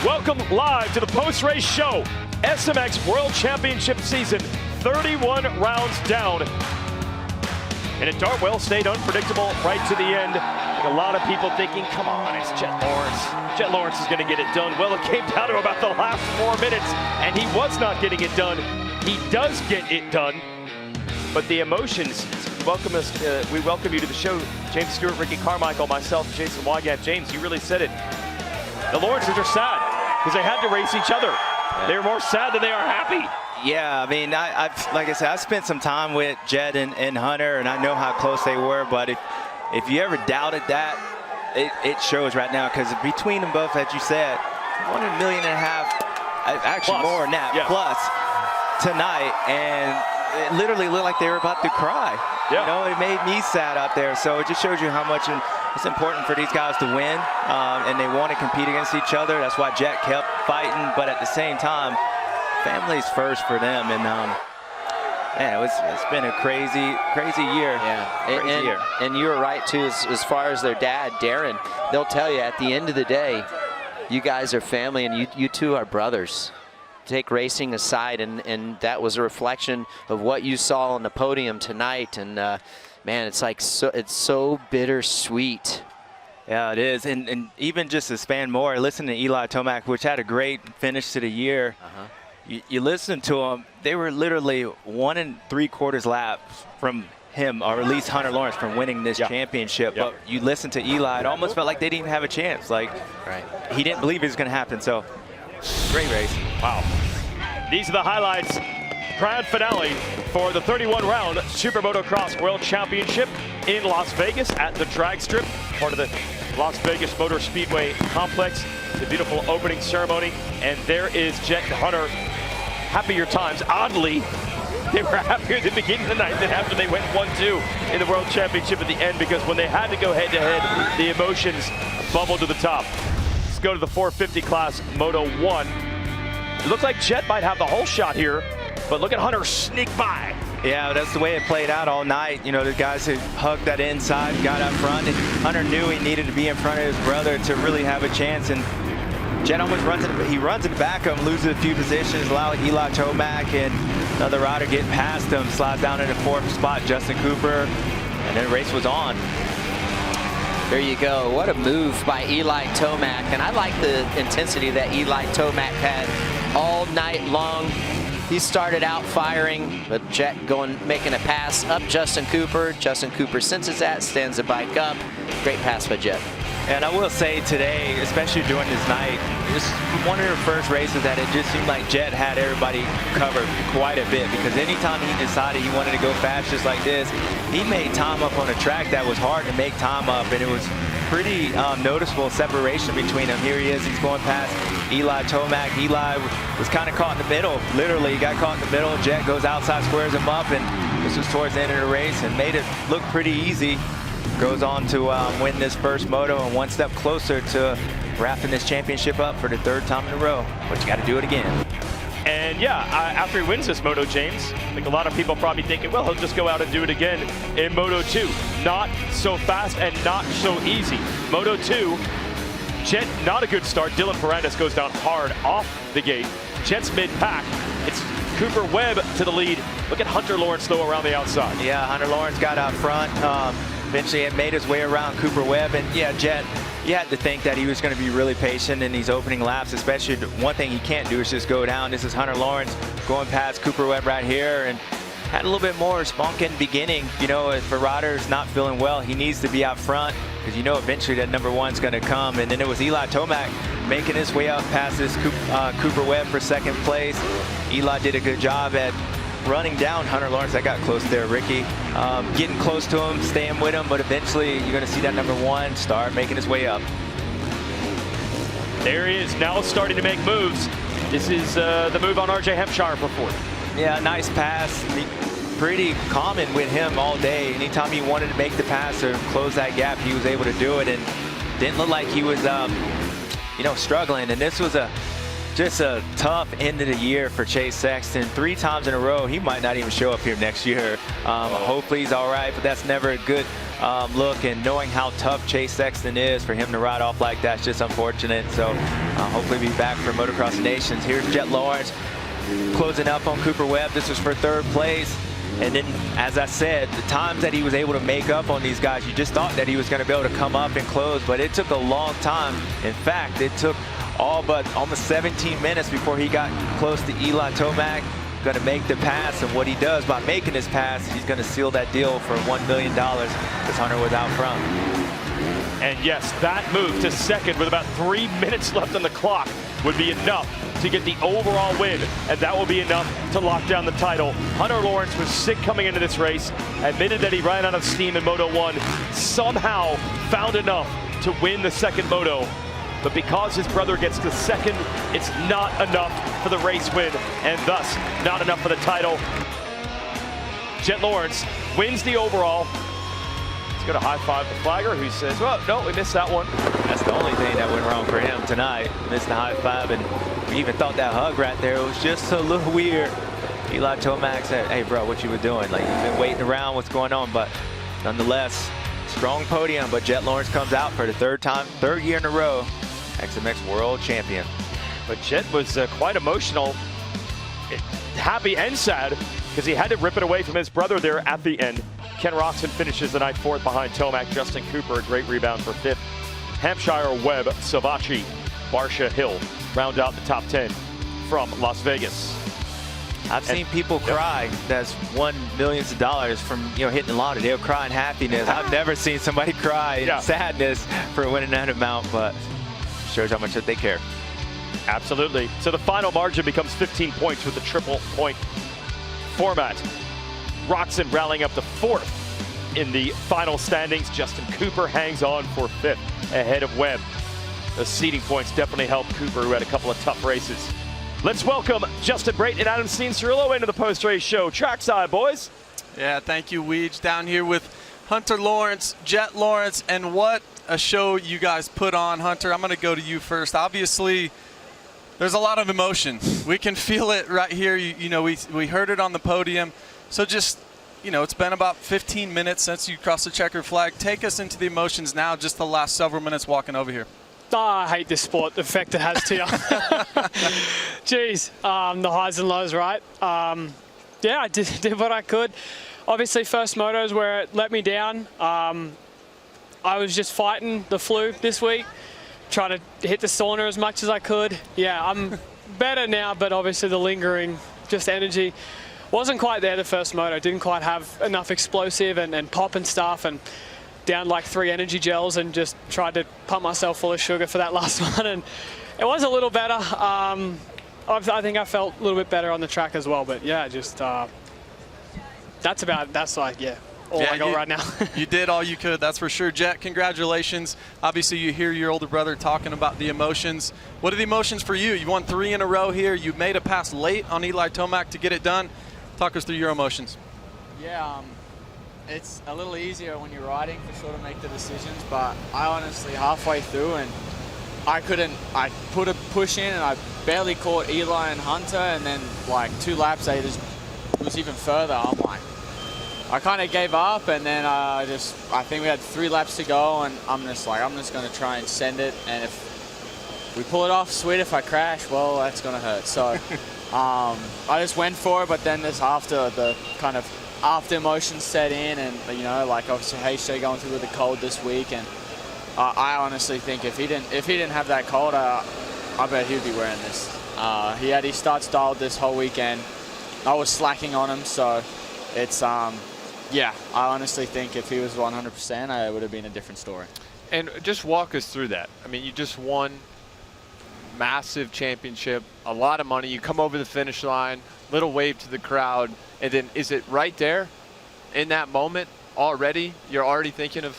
Welcome live to the post-race show. SMX World Championship season, 31 rounds down. And it Dartwell stayed unpredictable right to the end. Like a lot of people thinking, come on, it's Jett Lawrence. Jett Lawrence is going to get it done. Well, it came down to about the last 4 minutes, and he was not getting it done. He does get it done. But the emotions, we welcome you to the show. James Stewart, Ricky Carmichael, myself, Jason Wygant. James, you really said it. The Lawrences are sad because they had to race each other. They're more sad than they are happy. Yeah, I mean, like I said, I spent some time with Jett and Hunter, and I know how close they were. But if you ever doubted that, it shows right now, because between them both, as you said, 1.5 million, actually plus, more than that, yeah, plus tonight, and it literally looked like they were about to cry. Yeah. You know, it made me sad out there. So it just shows you how much it's important for these guys to win, and they want to compete against each other. That's why Jett kept fighting, but at the same time, family's first for them. And yeah, it's been a crazy year. Yeah, and you were right too, as far as their dad, Darren. They'll tell you at the end of the day, you guys are family, and you two are brothers. Take racing aside, and that was a reflection of what you saw on the podium tonight. And man, it's like it's so bittersweet. Yeah, it is. And even just to expand more, listen to Eli Tomac, which had a great finish to the year. You listen to them, they were literally 1 3/4 laps from him, or at least Hunter Lawrence, from winning this championship. But you listen to Eli, it almost felt like they didn't even have a chance. Like, he didn't believe it was going to happen. So, great race. Wow. These are the highlights. Grand finale for the 31-round SuperMotocross World Championship in Las Vegas at the drag strip, part of the Las Vegas Motor Speedway complex. The beautiful opening ceremony, and there is Jett and Hunter. Happier times. Oddly, they were happier at the beginning of the night than after they went 1-2 in the World Championship at the end, because when they had to go head-to-head, the emotions bubbled to the top. Let's go to the 450 class Moto 1. It looked like Jett might have the whole shot here, but look at Hunter sneak by. Yeah, that's the way it played out all night. You know, the guys who hugged that inside, got up front, and Hunter knew he needed to be in front of his brother to really have a chance. And Jett almost runs in the back of him, loses a few positions, allow Eli Tomac and another rider get past him, slides down into 4th spot, Justin Cooper, and then the race was on. There you go. What a move by Eli Tomac. And I like the intensity that Eli Tomac had all night long. He started out firing, but Jett making a pass up Justin Cooper. Justin Cooper senses that, stands the bike up. Great pass by Jett. And I will say today, especially during this night, it was one of the first races that it just seemed like Jett had everybody covered quite a bit, because anytime he decided he wanted to go fast just like this, he made time up on a track that was hard to make time up, and it was pretty noticeable separation between them. Here he is, he's going past Eli Tomac. Eli was kind of caught in the middle. Literally, he got caught in the middle. Jett goes outside, squares him up, and this was towards the end of the race and made it look pretty easy. Goes on to win this first moto, and one step closer to wrapping this championship up for the 3rd time in a row. But you got to do it again. And yeah, after he wins this Moto, James, I think a lot of people probably thinking, well, he'll just go out and do it again in Moto 2. Not so fast and not so easy. Moto 2, Jett, not a good start. Dylan Ferrandis goes down hard off the gate. Jett's mid-pack. It's Cooper Webb to the lead. Look at Hunter Lawrence, though, around the outside. Yeah, Hunter Lawrence got out front. Eventually it made his way around Cooper Webb, and yeah, Jett, you had to think that he was going to be really patient in these opening laps, especially one thing he can't do is just go down. This is Hunter Lawrence going past Cooper Webb right here, and had a little bit more spunk in the beginning. You know, if a rider's not feeling well, he needs to be out front, because you know eventually that number 1's going to come. And then it was Eli Tomac making his way up past this Cooper Webb for 2nd place. Eli did a good job at running down Hunter Lawrence. That got close there, Ricky. Getting close to him, staying with him, but eventually you're going to see that number 1 start making his way up. There he is, now starting to make moves. This is the move on RJ Hampshire for 4th. Yeah, nice pass. Pretty common with him all day. Anytime he wanted to make the pass or close that gap, he was able to do it, and didn't look like he was, you know, struggling. And this was just a tough end of the year for Chase Sexton. 3 times in a row, he might not even show up here next year. Hopefully he's all right, but that's never a good look, and knowing how tough Chase Sexton is, for him to ride off like that's just unfortunate. So hopefully be back for Motocross Nations. Here's Jet Lawrence closing up on Cooper Webb. This was for 3rd place. And then, as I said, the times that he was able to make up on these guys, you just thought that he was going to be able to come up and close, but it took a long time. In fact, it took all but almost 17 minutes before he got close to Eli Tomac, going to make the pass. And what he does by making his pass, he's going to seal that deal for $1 million because Hunter was out front. And yes, that move to second with about 3 minutes left on the clock would be enough to get the overall win, and that will be enough to lock down the title. Hunter Lawrence was sick coming into this race, admitted that he ran out of steam in Moto 1, somehow found enough to win the second Moto. But because his brother gets to second, it's not enough for the race win, and thus not enough for the title. Jet Lawrence wins the overall. He's going to high-five the flagger, who says, well, no, we missed that one. That's the only thing that went wrong for him tonight. Missed the high-five, and we even thought that hug right there was just a little weird. Eli Tomac said, hey, bro, what you were doing? Like, you've been waiting around, what's going on? But nonetheless, strong podium, but Jet Lawrence comes out for the 3rd year in a row, SMX World Champion. But Jet was quite emotional, happy and sad, because he had to rip it away from his brother there at the end. Ken Roxon finishes the night 4th behind Tomac. Justin Cooper, a great rebound for 5th. Hampshire, Webb, Savachi, Barsha, Hill round out the top 10 from Las Vegas. I've seen people cry that's won millions of dollars from hitting the lottery. They'll cry in happiness. I've never seen somebody cry in sadness for winning that amount, but shows how much that they care. Absolutely. So the final margin becomes 15 points with the triple point format. Roxon rallying up to 4th in the final standings. Justin Cooper hangs on for 5th ahead of Webb. The seeding points definitely helped Cooper, who had a couple of tough races. Let's welcome Justin Brayton and Adam Cianciarulo into the post-race show. Trackside, boys. Yeah, thank you, Weege. Down here with Hunter Lawrence, Jet Lawrence, and what a show you guys put on. Hunter, I'm going to go to you first. Obviously, there's a lot of emotion. We can feel it right here. We heard it on the podium. So just, it's been about 15 minutes since you crossed the checkered flag. Take us into the emotions now, just the last several minutes walking over here. Oh, I hate this sport, the effect it has to you. Jeez, the highs and lows, right? Yeah, I did what I could. Obviously, first motos where it let me down. I was just fighting the flu this week, trying to hit the sauna as much as I could. Yeah, I'm better now, but obviously the lingering just energy wasn't quite there the first moto. Didn't quite have enough explosive and pop and stuff, and down like 3 energy gels and just tried to pump myself full of sugar for that last one, and it was a little better. I think I felt a little bit better on the track as well, but yeah, just that's all I got right now. You did all you could, that's for sure. Jet, congratulations. Obviously, you hear your older brother talking about the emotions. What are the emotions for you? You won 3 in a row here. You made a pass late on Eli Tomac to get it done. Talk us through your emotions. Yeah, it's a little easier when you're riding to sort of make the decisions, but I honestly halfway through and I put a push in and I barely caught Eli and Hunter, and then like 2 laps it was even further. I'm like, I kind of gave up, and then I think we had 3 laps to go, and I'm just going to try and send it, and if we pull it off, sweet. If I crash, well, that's going to hurt. So I just went for it, but then this after emotions set in, and like obviously HJ going through with the cold this week, and I honestly think if he didn't have that cold, I bet he'd be wearing this. He had his starts dialed this whole weekend. I was slacking on him, so it's yeah, I honestly think if he was 100%, it would have been a different story. And just walk us through that. I mean, you just won massive championship, a lot of money. You come over the finish line, little wave to the crowd, and then is it right there in that moment already? You're already thinking of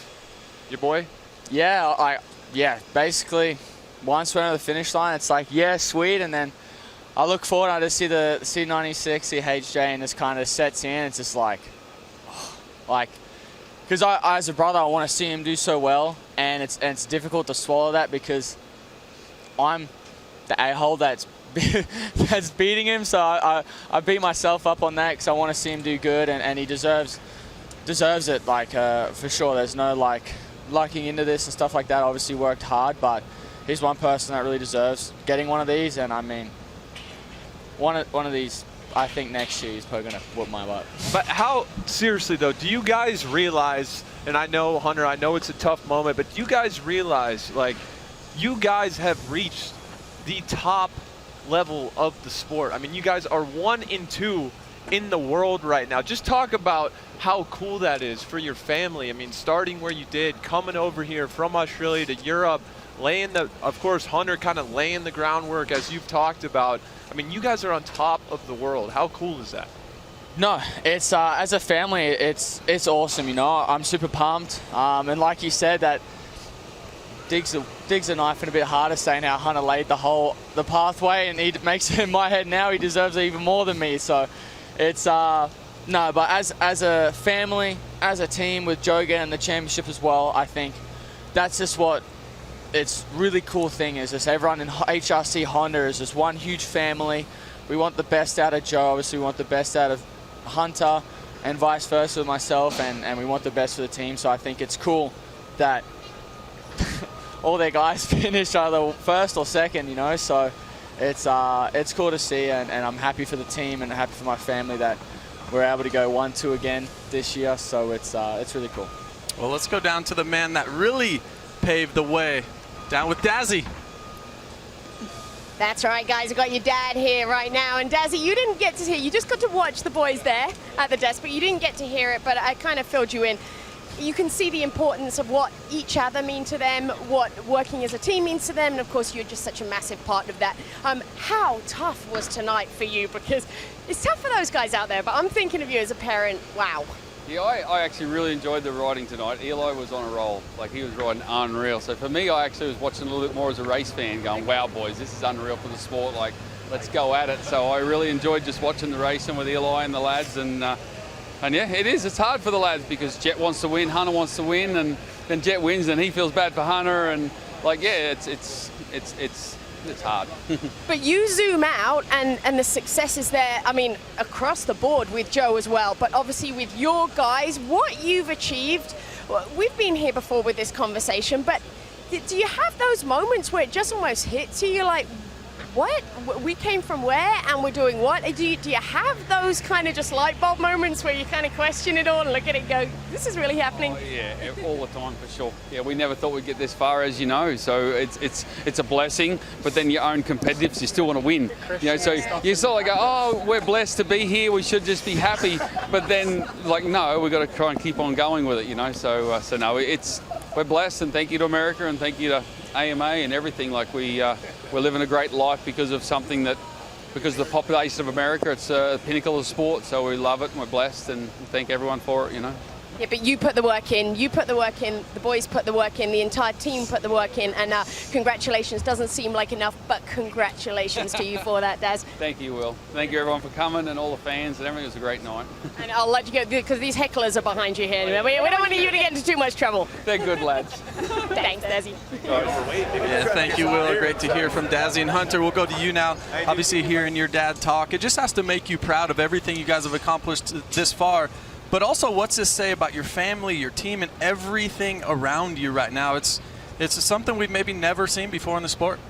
your boy? Yeah, basically once we're on the finish line, it's like, yeah, sweet, and then I look forward, I just see the C96, see HJ, and this kind of sets in. It's just like, because I as a brother, I want to see him do so well, and it's difficult to swallow that because I'm the a-hole that's beating him, so I beat myself up on that because I want to see him do good, and he deserves deserves it, like for sure. There's no like lucking into this and stuff like that. Obviously worked hard, but he's one person that really deserves getting one of these. And I mean, one of these, I think next year he's probably gonna whoop my butt. But how, seriously though, do you guys realize, and I know, Hunter, I know it's a tough moment, but do you guys realize, like, you guys have reached the top level of the sport? I mean, you guys are 1 and 2 in the world right now. Just talk about how cool that is for your family. I mean, starting where you did, coming over here from Australia to Europe, laying the, of course, Hunter kind of laying the groundwork as you've talked about. I mean, you guys are on top of the world. How cool is that? No, it's as a family, it's awesome. You know, I'm super pumped. And like you said, that digs a knife in a bit harder, saying how Hunter laid the pathway, and he makes it in my head now. He deserves it even more than me. So it's no, but as a family, as a team with Joe getting the championship as well, I think that's just what it's really cool thing is. Just everyone in HRC Honda is just one huge family. We want the best out of Joe. Obviously, we want the best out of Hunter, and vice versa with myself, and we want the best for the team. So I think it's cool that all their guys finish either first or second, you know. So it's cool to see, and I'm happy for the team and happy for my family that we're able to go 1-2 again this year. So it's really cool. Well, let's go down to the man that really paved the way. Down with Dazzy. That's right, guys. I've got your dad here right now. And Dazzy, you didn't get to hear, you just got to watch the boys there at the desk, but you didn't get to hear it, but I kind of filled you in. You can see the importance of what each other mean to them, what working as a team means to them, and of course you're just such a massive part of that. How tough was tonight for you? Because it's tough for those guys out there, but I'm thinking of you as a parent. Wow. Yeah, I actually really enjoyed the riding tonight. Eli was on a roll. Like, he was riding unreal. So for me, I actually was watching a little bit more as a race fan, going, wow, boys, this is unreal for the sport. Like, let's go at it. So I really enjoyed just watching the racing with Eli and the lads. And yeah, it's hard for the lads because Jet wants to win, Hunter wants to win, and then Jet wins and he feels bad for Hunter. And like, yeah, it's hard. But you zoom out and the success is there, I mean, across the board with Joe as well, but obviously with your guys, what you've achieved, we've been here before with this conversation, but do you have those moments where it just almost hits you? You're like, what? We came from where and we're doing what? Do you have those kind of just light bulb moments where you kind of question it all and look at it and go, this is really happening? Oh, yeah, all the time for sure. Yeah, we never thought we'd get this far, as you know. So it's a blessing, but then your own competitiveness, you still want to win. You know, so you sort of go, oh, we're blessed to be here. We should just be happy. But then, like, no, we've got to try and keep on going with it. You know, so no, we're blessed, and thank you to America and thank you to AMA and everything. Like, we're living a great life because of something because of the population of America. It's a pinnacle of sport, so we love it and we're blessed, and thank everyone for it, you know. Yeah, but you put the work in, the boys put the work in, the entire team put the work in, and congratulations. Doesn't seem like enough, but congratulations to you for that, Daz. Thank you, Will. Thank you, everyone, for coming, and all the fans and everything. It was a great night. And I'll let you go, because these hecklers are behind you here. We don't want you to get into too much trouble. They're good lads. Thanks, Dazzy. Yeah, thank you, Will. Great to hear from Dazzy and Hunter. We'll go to you now. Obviously, hearing your dad talk, it just has to make you proud of everything you guys have accomplished this far. But also, what's this say about your family, your team, and everything around you right now? It's something we've maybe never seen before in the sport.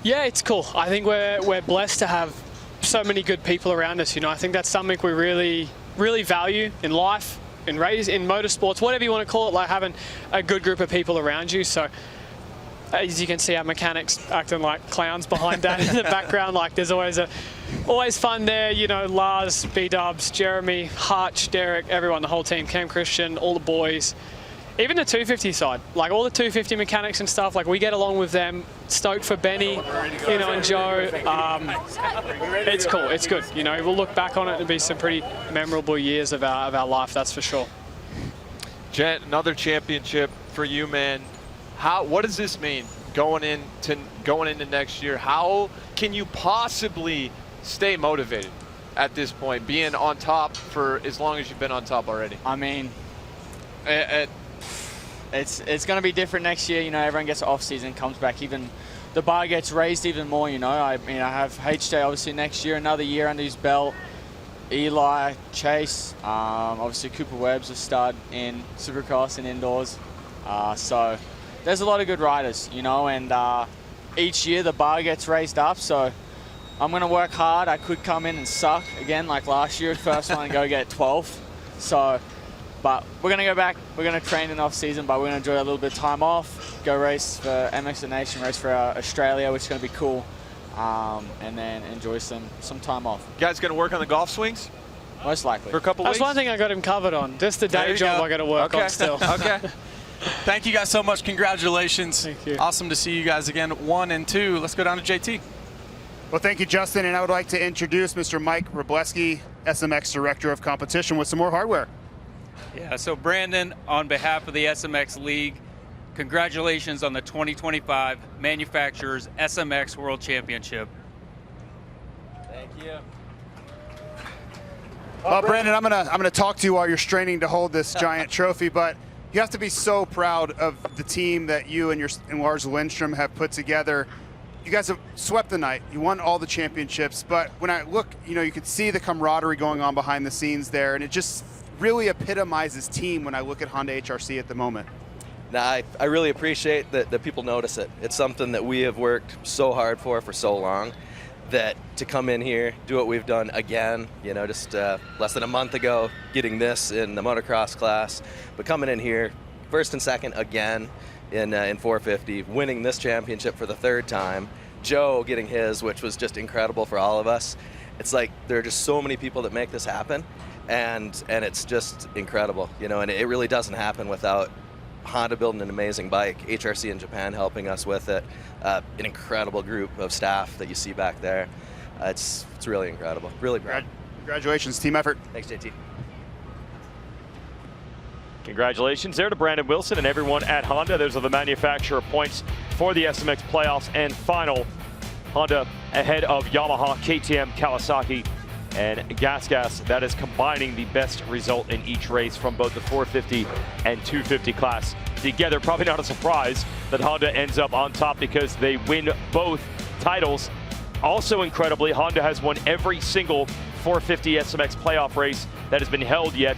Yeah, it's cool. I think we're blessed to have so many good people around us. You know, I think that's something we really, really value in life, in motorsports, whatever you want to call it, like having a good group of people around you. So as you can see, our mechanics acting like clowns behind that in the background. Like, there's always fun there. You know, Lars, B-Dubs, Jeremy, Hutch, Derek, everyone, the whole team, Cam Christian, all the boys. Even the 250 side, like all the 250 mechanics and stuff, like we get along with them. Stoked for Benny, you know, and Joe. It's cool, it's good. You know, we'll look back on it and be some pretty memorable years of our life, that's for sure. Jet, another championship for you, man. What does this mean going into next year? How can you possibly stay motivated at this point, being on top for as long as you've been on top already? I mean, it's going to be different next year. You know, everyone gets off season, comes back, even the bar gets raised even more. You know, I mean, I have HJ obviously next year, another year under his belt. Eli, Chase, obviously Cooper Webb's a stud in Supercross and indoors. So there's a lot of good riders, you know, and each year the bar gets raised up. So I'm going to work hard. I could come in and suck again like last year, first one and go get 12th. So, but we're going to go back. We're going to train in off season, but we're going to enjoy a little bit of time off, go race for MX The Nation, race for Australia, which is going to be cool. And then enjoy some time off. You guys going to work on the golf swings? Most likely. For a couple That's weeks? one thing I got him covered on. Just the day job I got to work on still. Okay. Thank you guys so much. Congratulations. Thank you. Awesome to see you guys again. 1 and 2. Let's go down to JT. Well, thank you, Justin. And I would like to introduce Mr. Mike Robleski, SMX Director of Competition, with some more hardware. Yeah, so Brandon, on behalf of the SMX League, congratulations on the 2025 Manufacturers SMX World Championship. Thank you. Well, Brandon, I'm gonna talk to you while you're straining to hold this giant trophy, but you have to be so proud of the team that you and Lars Lindstrom have put together. You guys have swept the night. You won all the championships, but when I look, you know, you could see the camaraderie going on behind the scenes there, and it just really epitomizes team when I look at Honda HRC at the moment. Nah, I really appreciate that people notice it. It's something that we have worked so hard for so long, that to come in here, do what we've done again, you know, just less than a month ago, getting this in the motocross class, but coming in here, first and second again in 450, winning this championship for the 3rd time, Joe getting his, which was just incredible for all of us. It's like there are just so many people that make this happen, and it's just incredible, you know, and it really doesn't happen without Honda building an amazing bike, HRC in Japan helping us with it, an incredible group of staff that you see back there. It's really incredible, really proud. Congratulations, team effort. Thanks, JT. Congratulations there to Brandon Wilson and everyone at Honda. Those are the manufacturer points for the SMX playoffs and final. Honda ahead of Yamaha, KTM, Kawasaki, and Gas. That is combining the best result in each race from both the 450 and 250 class together. Probably not a surprise that Honda ends up on top because they win both titles. Also incredibly, Honda has won every single 450 SMX playoff race that has been held yet.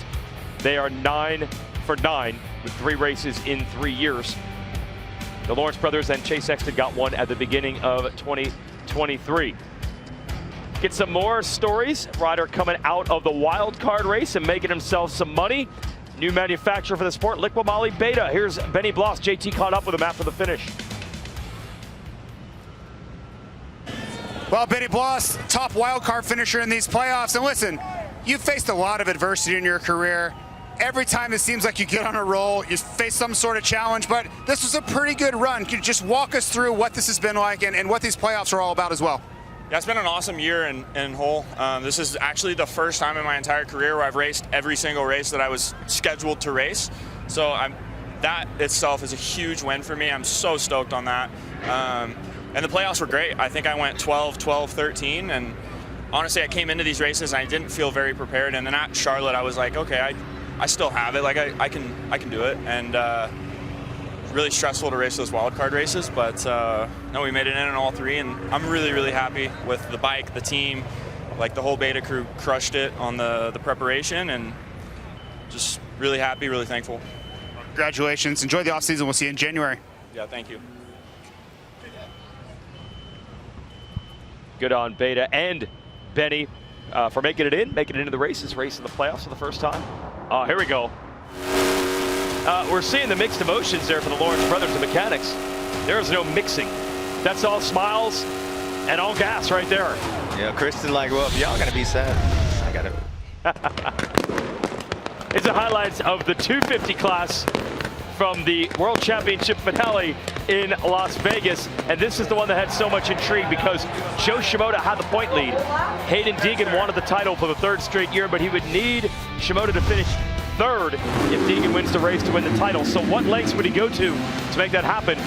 They are 9 for 9 with 3 races in 3 years. The Lawrence brothers and Chase Sexton got one at the beginning of 2023. Get some more stories. Rider coming out of the wild card race and making himself some money. New manufacturer for the sport, Liqui Moly Beta. Here's Benny Bloss. JT caught up with him after the finish. Well, Benny Bloss, top wild card finisher in these playoffs. And listen, you've faced a lot of adversity in your career. Every time it seems like you get on a roll, you face some sort of challenge, but this was a pretty good run. Can you just walk us through what this has been like and what these playoffs are all about as well? Yeah, it's been an awesome year in Hull. This is actually the first time in my entire career where I've raced every single race that I was scheduled to race. So that itself is a huge win for me. I'm so stoked on that. And the playoffs were great. I think I went 12, 12, 13, and honestly, I came into these races and I didn't feel very prepared. And then at Charlotte, I was like, okay, I still have it. Like I can do it. And really stressful to race those wild card races, but no, we made it in all 3, and I'm really, really happy with the bike, the team, like the whole Beta crew crushed it on the preparation, and just really happy, really thankful. Congratulations. Enjoy the offseason. We'll see you in January. Yeah, thank you. Good on Beta and Benny for making it into the races, racing the playoffs for the first time. Here we go. We're seeing the mixed emotions there for the Lawrence brothers, the mechanics. There's no mixing. That's all smiles and all gas right there. Yeah, Kristen like, well, if y'all gonna be sad, I gotta. It's the highlights of the 250 class from the World Championship finale in Las Vegas. And this is the one that had so much intrigue because Joe Shimoda had the point lead. Hayden Deegan wanted the title for the 3rd straight year, but he would need Shimoda to finish 3rd if Deegan wins the race to win the title. So what lengths would he go to make that happen?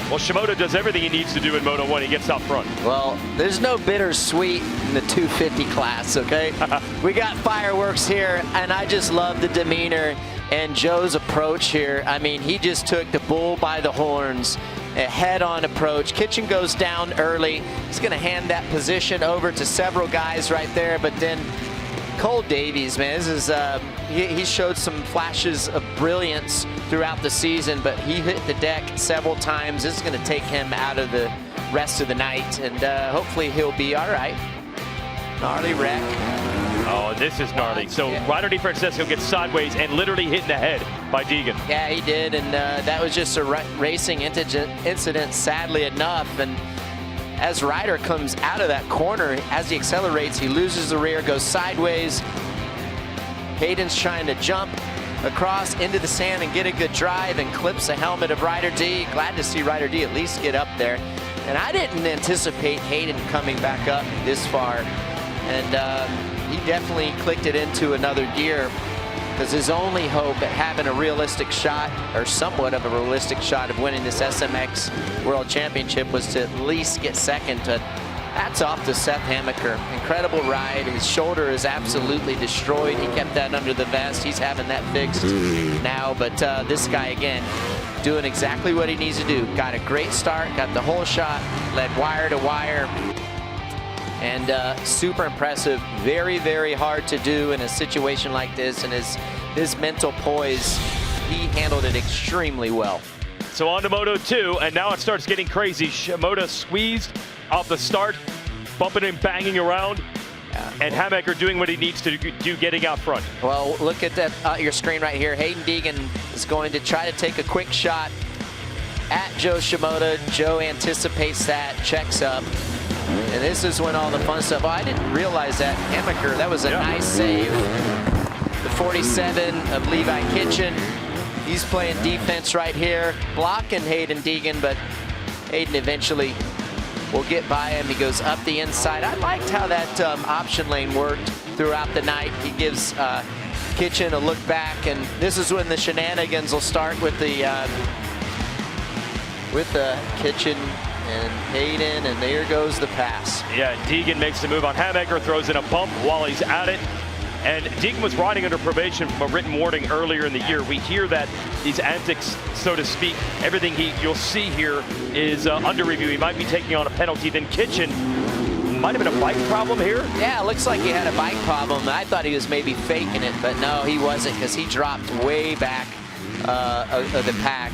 Well, Shimoda does everything he needs to do in Moto 1. He gets out front. Well, there's no bittersweet in the 250 class, okay? We got fireworks here, and I just love the demeanor and Joe's approach here. I mean, he just took the bull by the horns, a head-on approach. Kitchen goes down early. He's going to hand that position over to several guys right there, but then Cole Davies, man, this is he showed some flashes of brilliance throughout the season, but he hit the deck several times. This is going to take him out of the rest of the night, and hopefully he'll be all right. Gnarly wreck. Oh, this is gnarly. So Ryder DeFrancesco gets sideways and literally hit in the head by Deegan. Yeah, he did, and that was just a racing incident, sadly enough. And as Ryder comes out of that corner, as he accelerates, he loses the rear, goes sideways. Hayden's trying to jump across into the sand and get a good drive and clips the helmet of Ryder D. Glad to see Ryder D at least get up there. And I didn't anticipate Hayden coming back up this far. And he definitely clicked it into another gear, because his only hope at having a realistic shot, or somewhat of a realistic shot, of winning this SMX World Championship was to at least get second. Hats off to Seth Hamaker. Incredible ride. His shoulder is absolutely destroyed. He kept that under the vest. He's having that fixed now. But this guy, again, doing exactly what he needs to do. Got a great start, got the whole shot, led wire to wire. And super impressive. Very, very hard to do in a situation like this. And his mental poise, he handled it extremely well. So on to Moto 2, and now it starts getting crazy. Shimoda squeezed off the start, bumping and banging around, and Hamaker doing what he needs to do, getting out front. Well, look at that your screen right here. Hayden Deegan is going to try to take a quick shot at Joe Shimoda. Joe anticipates that, checks up, and this is when all the fun stuff. Oh, I didn't realize that. Hamaker, that was a nice save. The 47 of Levi Kitchen. He's playing defense right here, blocking Hayden Deegan, but Hayden eventually will get by him. He goes up the inside. I liked how that option lane worked throughout the night. He gives Kitchen a look back, and this is when the shenanigans will start with the Kitchen and Hayden, and there goes the pass. Yeah, Deegan makes the move on Hamaker, throws in a bump while he's at it. And Deegan was riding under probation from a written warning earlier in the year. We hear that these antics, so to speak, everything you'll see here is under review. He might be taking on a penalty. Then Kitchen might have been a bike problem here. Yeah, it looks like he had a bike problem. I thought he was maybe faking it, but no, he wasn't, because he dropped way back of the pack.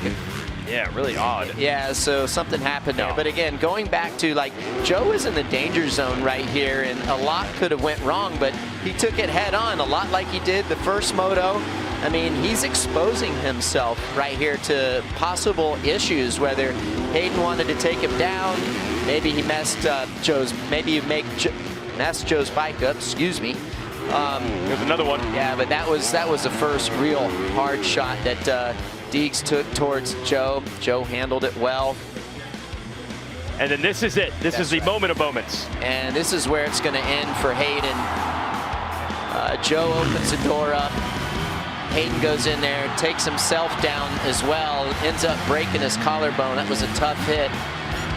Yeah, really odd. Yeah, so something happened there. But again, going back to, like, Joe is in the danger zone right here, and a lot could have went wrong, but he took it head on, a lot like he did the first moto. I mean, he's exposing himself right here to possible issues, whether Hayden wanted to take him down, maybe he messed Joe's bike up, excuse me. There's another one. Yeah, but that was the first real hard shot that Deegs took towards Joe. Joe handled it well. And then this is it. This is the moment of moments. And this is where it's going to end for Hayden. Joe opens the door up. Hayden goes in there, takes himself down as well, ends up breaking his collarbone. That was a tough hit.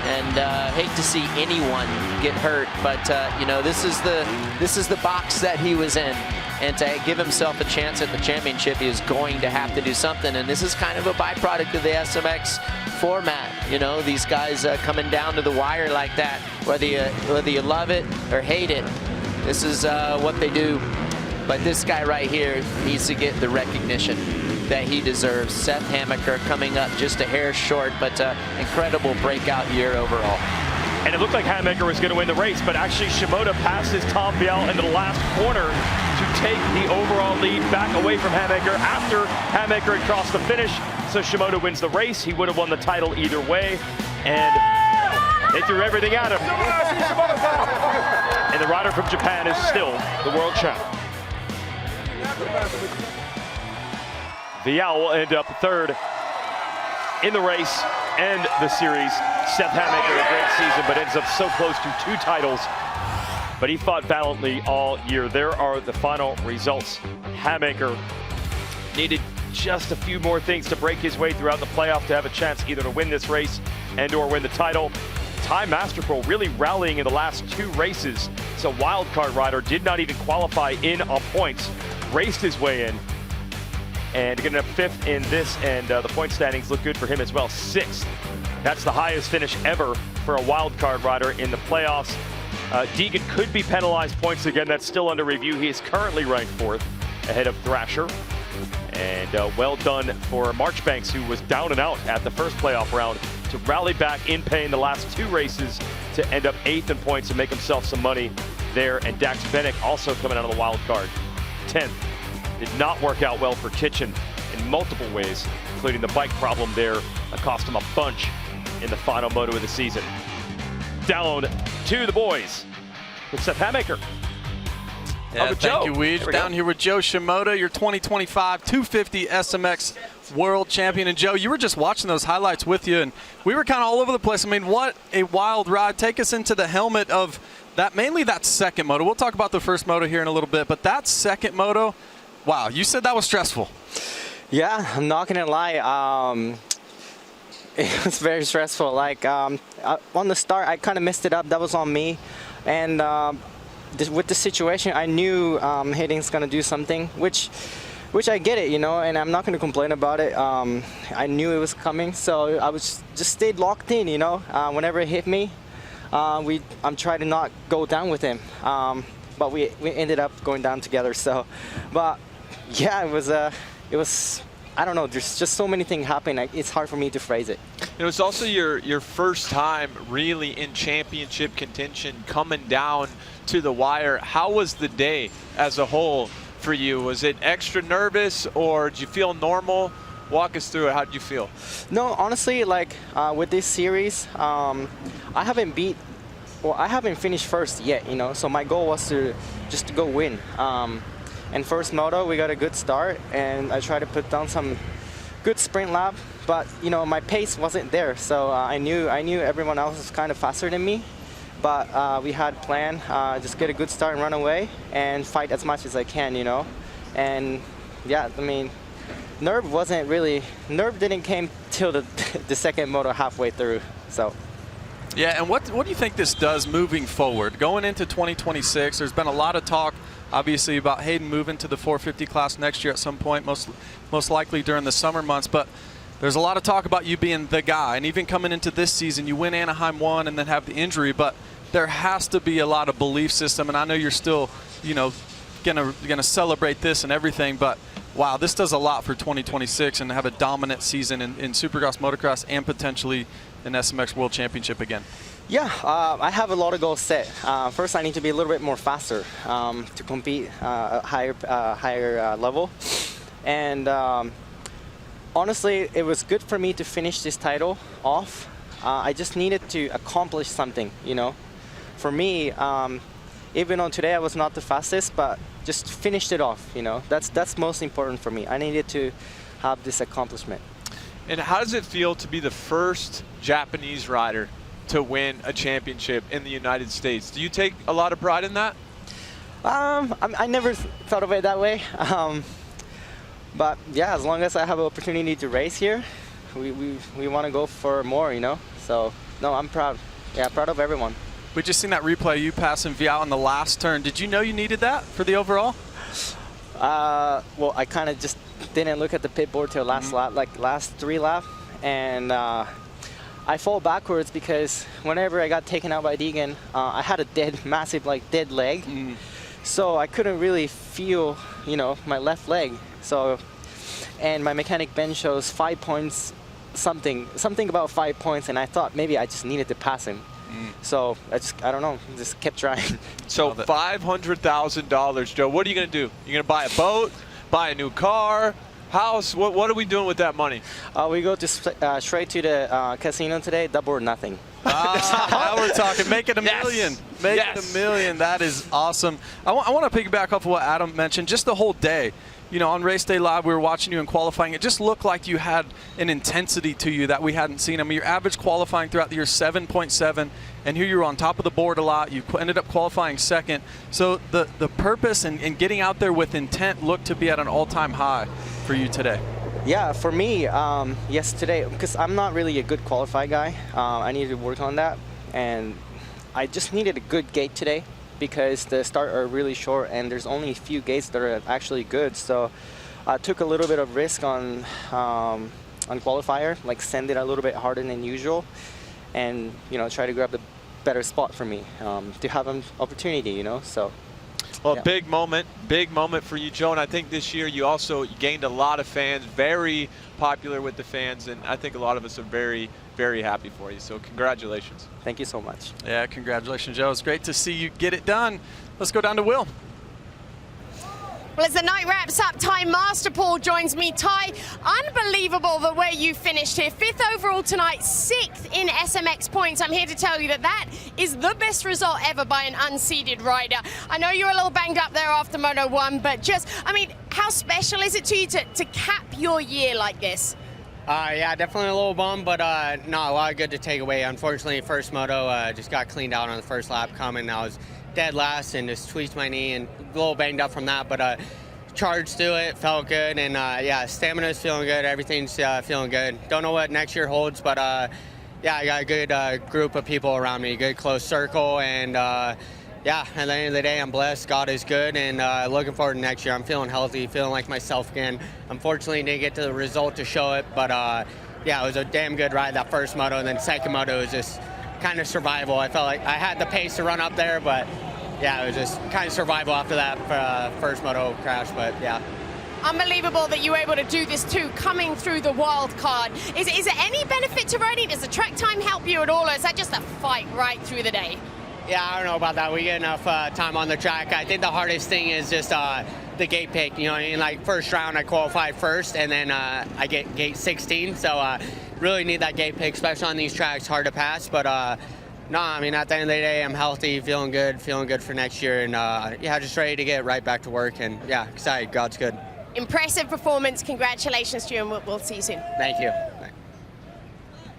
And hate to see anyone get hurt, but you know, this is the box that he was in. And to give himself a chance at the championship, he is going to have to do something. And this is kind of a byproduct of the SMX format. You know, these guys coming down to the wire like that, whether you love it or hate it, this is what they do. But this guy right here needs to get the recognition that he deserves. Seth Hamaker coming up just a hair short, but incredible breakout year overall. And it looked like Hamaker was going to win the race, but actually Shimoda passes Tom Biel into the last corner to take the overall lead back away from Hamaker after Hamaker had crossed the finish. So Shimoda wins the race. He would have won the title either way. And they threw everything at him. And the rider from Japan is still the world champ. Vial will end up third in the race and the series. Seth Hamaker, a great season, but ends up so close to 2 titles. But he fought valiantly all year. There are the final results. Hamaker needed just a few more things to break his way throughout the playoff to have a chance either to win this race and or win the title. Ty Masterful really rallying in the last 2 races. So wild card rider did not even qualify in on points, raced his way in, and getting up 5th in this, and the point standings look good for him as well. 6th. That's the highest finish ever for a wild card rider in the playoffs. Deegan could be penalized points again. That's still under review. He is currently ranked 4th ahead of Thrasher. And well done for Marchbanks, who was down and out at the first playoff round, to rally back in pain the last 2 races to end up 8th in points and make himself some money there. And Dax Bennick also coming out of the wild card, 10th. Did not work out well for Kitchen in multiple ways, including the bike problem there. That cost him a bunch in the final moto of the season. Down to the boys with Seth Hamaker. Yeah, thank you, Weege. Down here with Joe Shimoda, your 2025 250 SMX World Champion. And Joe, you were just watching those highlights with you, and we were kind of all over the place. I mean, what a wild ride. Take us into the helmet of that, mainly that second moto. We'll talk about the first moto here in a little bit, but that second moto, wow, you said that was stressful. Yeah, I'm not gonna lie. It was very stressful. Like on the start, I kind of messed it up. That was on me. And with the situation, I knew hitting's gonna do something, which I get it, you know, and I'm not gonna complain about it. I knew it was coming, so I was just stayed locked in, you know. Whenever it hit me, I'm trying to not go down with him. But we ended up going down together. So, but yeah, it was. I don't know. There's just so many things happening. It's hard for me to phrase it. It was also your first time really in championship contention, coming down to the wire. How was the day as a whole for you? Was it extra nervous, or did you feel normal? Walk us through it. How did you feel? No, honestly, like with this series, I haven't finished first yet, you know. So my goal was to go win. And first moto, we got a good start, and I tried to put down some good sprint lap, but you know, my pace wasn't there. So I knew everyone else was kind of faster than me, but we had a plan, just get a good start and run away and fight as much as I can, you know. And yeah, I mean, nerve didn't came till the second moto halfway through. So. Yeah, and what do you think this does moving forward? Going into 2026, there's been a lot of talk, obviously, about Hayden moving to the 450 class next year at some point, most likely during the summer months. But there's a lot of talk about you being the guy. And even coming into this season, you win Anaheim 1 and then have the injury. But there has to be a lot of belief system. And I know you're still, you know, gonna celebrate this and everything. But wow, this does a lot for 2026 and have a dominant season in Supercross Motocross and potentially an SMX World Championship again. Yeah, I have a lot of goals set. First, I need to be a little bit more faster to compete at higher level. And honestly, it was good for me to finish this title off. I just needed to accomplish something, you know. For me, even though today I was not the fastest, but just finished it off, you know. That's most important for me. I needed to have this accomplishment. And how does it feel to be the first Japanese rider to win a championship in the United States? Do you take a lot of pride in that? I never thought of it that way. But yeah, as long as I have an opportunity to race here, we want to go for more, you know. So no, I'm proud. Yeah, proud of everyone. We just seen that replay, you passing Vial in the last turn. Did you know you needed that for the overall? Well, I kind of just didn't look at the pit board till last lap, like last 3 laps, and I fall backwards because whenever I got taken out by Deegan, I had a massive dead leg, so I couldn't really feel, you know, my left leg. So, and my mechanic Ben shows 5 points, something about 5 points, and I thought maybe I just needed to pass him. So I don't know, just kept trying. So $500,000, Joe. What are you going to do? You're going to buy a boat, buy a new car, house? What are we doing with that money? We go to straight to the casino today, double or nothing. Now we're talking. Make it a million. Make it a million. That is awesome. I want to piggyback off of what Adam mentioned. Just the whole day. You know, on Race Day Live, we were watching you in qualifying. It just looked like you had an intensity to you that we hadn't seen. I mean, your average qualifying throughout the year, 7.7, and here you were on top of the board a lot. You ended up qualifying second. So the purpose and getting out there with intent looked to be at an all-time high for you today. Yeah, for me, yes, today, because I'm not really a good qualified guy. I needed to work on that, and I just needed a good gate today, because the start are really short and there's only a few gates that are actually good. So I took a little bit of risk on qualifier, like send it a little bit harder than usual, and you know, try to grab the better spot for me to have an opportunity, you know. So. Well, Yeah. big moment for you, Joe. And I think this year you also gained a lot of fans, very popular with the fans, and I think a lot of us are very, very happy for you. So congratulations. Thank you so much. Yeah, congratulations, Joe. It's great to see you get it done. Let's go down to Will. Well, as the night wraps up, Ty Masterpool joins me. Ty, unbelievable the way you finished here. 5th overall tonight, 6th in SMX points. I'm here to tell you that that is the best result ever by an unseeded rider. I know you're a little banged up there after Moto 1, but just, I mean, how special is it to you to cap your year like this? Yeah, definitely a little bum, but no, a lot of good to take away. Unfortunately, first moto just got cleaned out on the first lap coming. I was dead last and just tweaked my knee and a little banged up from that, but charged through it, felt good, and yeah, stamina's feeling good, everything's feeling good. Don't know what next year holds, but yeah, I got a good group of people around me, good close circle, and yeah, at the end of the day, I'm blessed. God is good, and looking forward to next year. I'm feeling healthy, feeling like myself again. Unfortunately, didn't get to the result to show it, but yeah, it was a damn good ride that first moto, and then second moto was just kind of survival. I felt like I had the pace to run up there, but yeah, it was just kind of survival after that first moto crash, but yeah. Unbelievable that you were able to do this too, coming through the wild card. Is there any benefit to riding? Does the track time help you at all, or is that just a fight right through the day? Yeah, I don't know about that. We get enough time on the track. I think the hardest thing is just the gate pick. You know, in like first round, I qualified first, and then I get gate 16. So really need that gate pick, especially on these tracks, hard to pass. But no, I mean, at the end of the day, I'm healthy, feeling good for next year, and yeah, just ready to get right back to work. And yeah, excited. God's good. Impressive performance. Congratulations to you, and we'll see you soon. Thank you.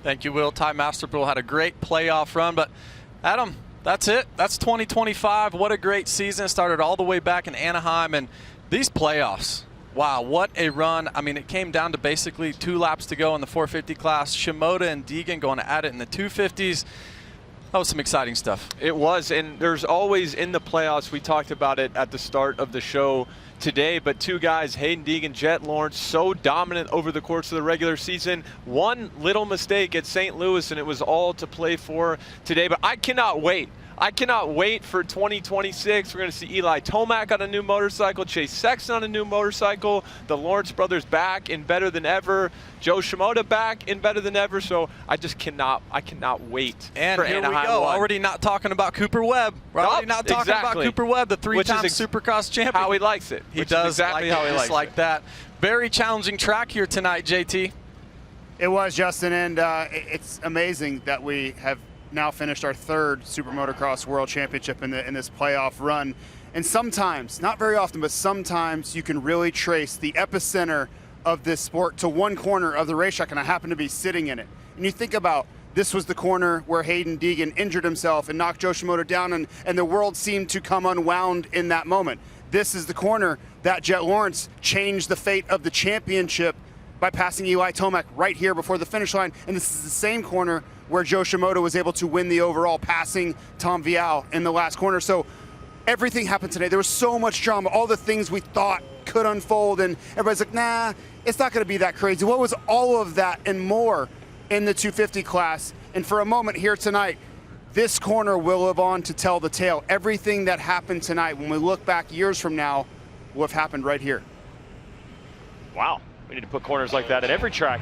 Thank you, Will. Ty Masterpool had a great playoff run, but Adam, that's it. That's 2025. What a great season. Started all the way back in Anaheim, and these playoffs, wow, what a run. I mean, it came down to basically 2 laps to go in the 450 class. Shimoda and Deegan going at it in the 250s. That was some exciting stuff. It was, and there's always in the playoffs, we talked about it at the start of the show today, but 2 guys, Hayden Deegan, Jett Lawrence, so dominant over the course of the regular season. One little mistake at St. Louis, and it was all to play for today, but I cannot wait. I cannot wait for 2026. We're going to see Eli Tomac on a new motorcycle, Chase Sexton on a new motorcycle, the Lawrence brothers back in better than ever, Joe Shimoda back in better than ever. So I cannot wait and for here Anaheim we go. 1. Already not talking about Cooper Webb. We're already not talking about Cooper Webb, the 3-time Supercross champion. How he likes it. He does exactly like how he just likes like it. that. Very challenging track here tonight, JT. It was, Justin, and it's amazing that we have now finished our 3rd SuperMotocross World Championship in this playoff run. And sometimes, not very often, but sometimes you can really trace the epicenter of this sport to one corner of the racetrack, and I happen to be sitting in it. And you think about, this was the corner where Hayden Deegan injured himself and knocked Joe Shimoda down, and the world seemed to come unwound in that moment. This is the corner that Jett Lawrence changed the fate of the championship by passing Eli Tomac right here before the finish line. And this is the same corner where Joe Shimoda was able to win the overall, passing Tom Vial in the last corner. So everything happened today. There was so much drama, all the things we thought could unfold, and everybody's like, nah, it's not gonna be that crazy. What was all of that and more in the 250 class? And for a moment here tonight, this corner will live on to tell the tale. Everything that happened tonight, when we look back years from now, will have happened right here. Wow, we need to put corners like that at every track.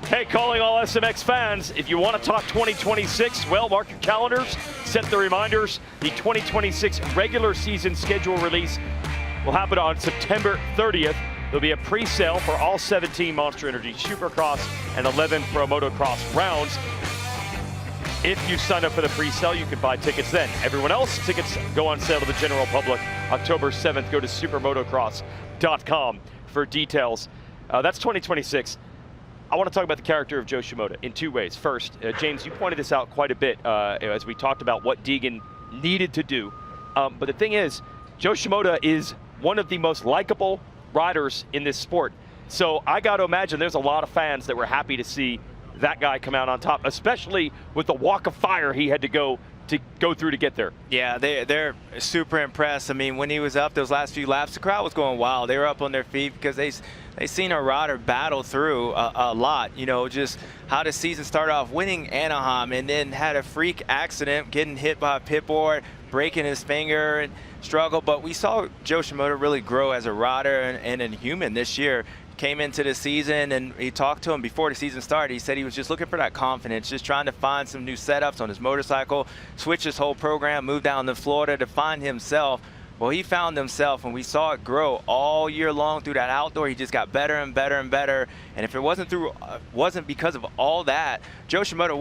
Hey, calling all SMX fans, if you want to talk 2026, well, mark your calendars, set the reminders. The 2026 regular season schedule release will happen on September 30th. There'll be a pre-sale for all 17 Monster Energy Supercross and 11 Pro Motocross rounds. If you sign up for the pre-sale, you can buy tickets then. Everyone else, tickets go on sale to the general public October 7th. Go to supermotocross.com for details. That's 2026. I want to talk about the character of Joe Shimoda in 2 ways. First, James, you pointed this out quite a bit as we talked about what Deegan needed to do. But the thing is, Joe Shimoda is one of the most likable riders in this sport. So I got to imagine there's a lot of fans that were happy to see that guy come out on top, especially with the walk of fire he had to go to go through to get there. Yeah, they're super impressed. I mean, when he was up those last few laps, the crowd was going wild. They were up on their feet because they seen a rider battle through a lot. You know, just how the season started off winning Anaheim and then had a freak accident, getting hit by a pit board, breaking his finger and struggle. But we saw Joe Shimoda really grow as a rider and a human this year. Came into the season, and he talked to him before the season started. He said he was just looking for that confidence, just trying to find some new setups on his motorcycle, switch his whole program, move down to Florida to find himself. Well, he found himself, and we saw it grow all year long through that outdoor. He just got better and better and better. And if it wasn't because of all that, Joe Shimoda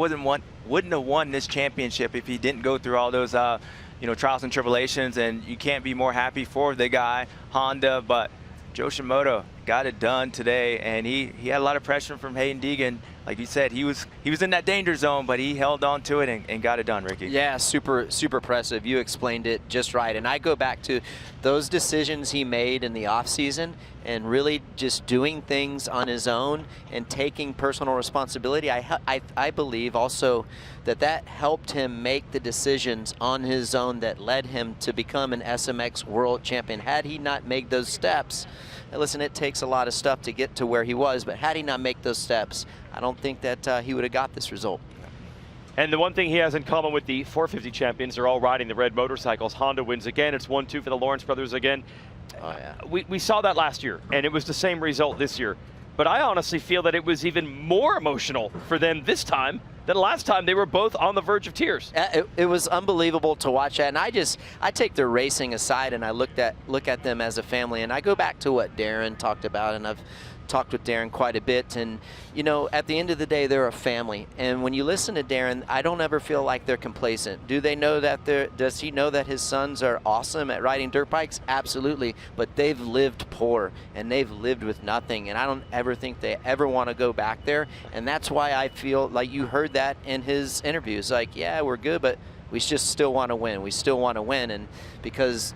wouldn't have won this championship if he didn't go through all those trials and tribulations. And you can't be more happy for the guy, Honda, but Joe Shimoda got it done today, and he had a lot of pressure from Hayden Deegan. Like you said, he was in that danger zone, but he held on to it and got it done, Ricky. Yeah, super impressive. You explained it just right. And I go back to those decisions he made in the offseason and really just doing things on his own and taking personal responsibility. I believe also that helped him make the decisions on his own that led him to become an SMX World Champion. Had he not made those steps, listen, it takes a lot of stuff to get to where he was, but had he not made those steps, I don't think that he would have got this result. And the one thing he has in common with the 450 champions, they're all riding the red motorcycles. Honda wins again. It's 1-2 for the Lawrence brothers again. Oh, yeah. We saw that last year, and it was the same result this year. But I honestly feel that it was even more emotional for them this time than last time. They were both on the verge of tears. It was unbelievable to watch that. And I take their racing aside and I look at them as a family. And I go back to what Darren talked about, and I've talked with Darren quite a bit. And, you know, at the end of the day, they're a family. And when you listen to Darren, I don't ever feel like they're complacent. Do they know that does he know that his sons are awesome at riding dirt bikes? Absolutely. But they've lived poor and they've lived with nothing. And I don't ever think they ever want to go back there. And that's why I feel like you heard that in his interviews. Like, yeah, we're good, but we just still want to win. We still want to win. And because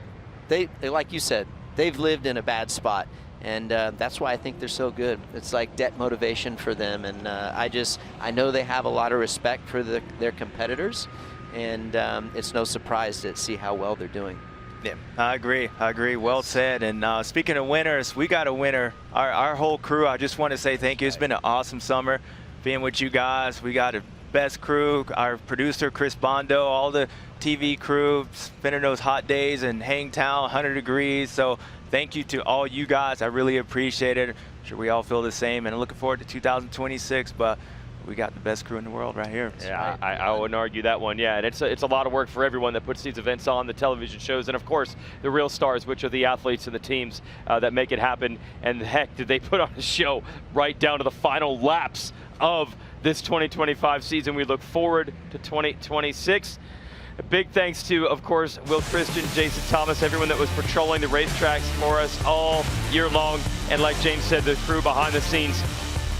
they, like you said, they've lived in a bad spot. And that's why I think they're so good. It's like debt motivation for them. And I know they have a lot of respect for their competitors. And it's no surprise to see how well they're doing. Yeah, I agree. Well said. And speaking of winners, we got a winner. Our whole crew, I just want to say thank you. It's been an awesome summer being with you guys. We got a best crew, our producer, Chris Bondo, all the TV crew, spending those hot days in Hangtown, 100 degrees. So thank you to all you guys. I really appreciate it. I'm sure we all feel the same, and I'm looking forward to 2026, but we got the best crew in the world right here. Yeah, I wouldn't argue that one. Yeah, and it's a lot of work for everyone that puts these events on, the television shows, and of course the real stars, which are the athletes and the teams that make it happen. And heck, did they put on a show right down to the final laps of this 2025 season. We look forward to 2026. A big thanks to, of course, Will Christian, Jason Thomas, everyone that was patrolling the racetracks for us all year long. And like James said, the crew behind the scenes.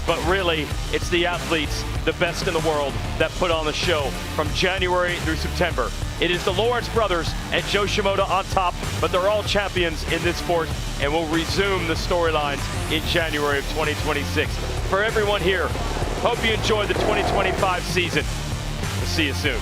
But really, it's the athletes, the best in the world, that put on the show from January through September. It is the Lawrence brothers and Joe Shimoda on top, but they're all champions in this sport, and we'll resume the storylines in January of 2026. For everyone here, hope you enjoyed the 2025 season. We'll see you soon.